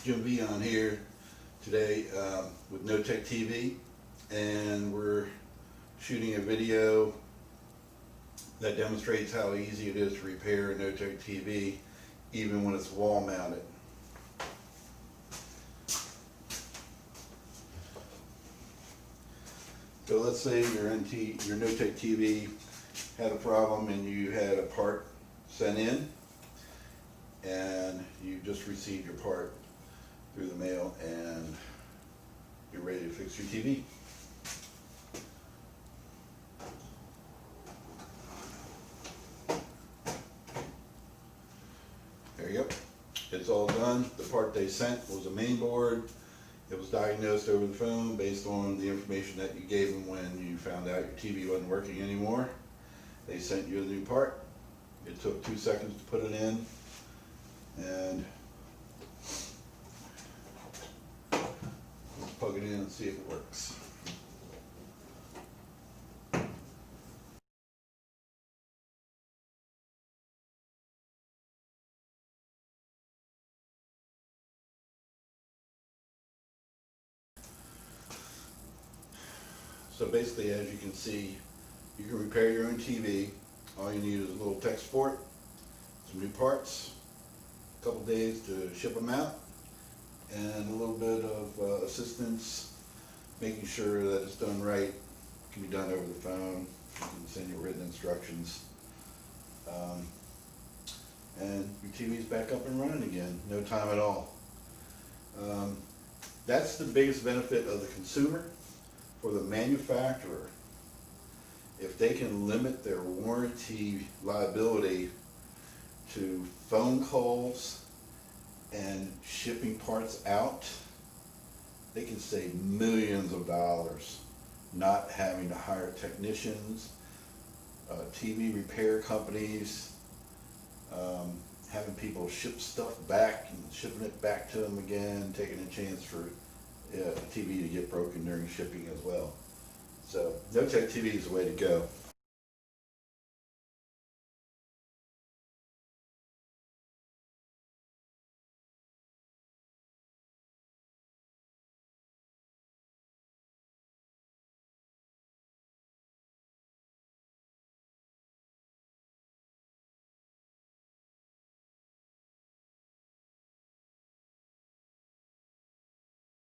Jim V on here today with NoTech TV, and we're shooting a video that demonstrates how easy it is to repair a NoTech TV even when it's wall mounted. So let's say your NoTech TV had a problem and you had a part sent in and you just received your part through the mail and you're ready to fix your TV. There you go. It's all done. The part they sent was a main board. It was diagnosed over the phone based on the information that you gave them when you found out your TV wasn't working anymore. They sent you a new part. It took 2 seconds to put it in, and let's plug it in and see if it works. So basically, as you can see, you can repair your own TV. All you need is a little tech support, some new parts, a couple days to ship them out, and a little bit of assistance making sure that it's done right. It can be done over the phone. You can send you written instructions. And your TV's back up and running again, no time at all. That's the biggest benefit of the consumer. For the manufacturer, if they can limit their warranty liability to phone calls and shipping parts out, they can save millions of dollars not having to hire technicians, TV repair companies, having people ship stuff back and shipping it back to them again, taking a chance for TV to get broken during shipping as well. So NoTech TV is the way to go.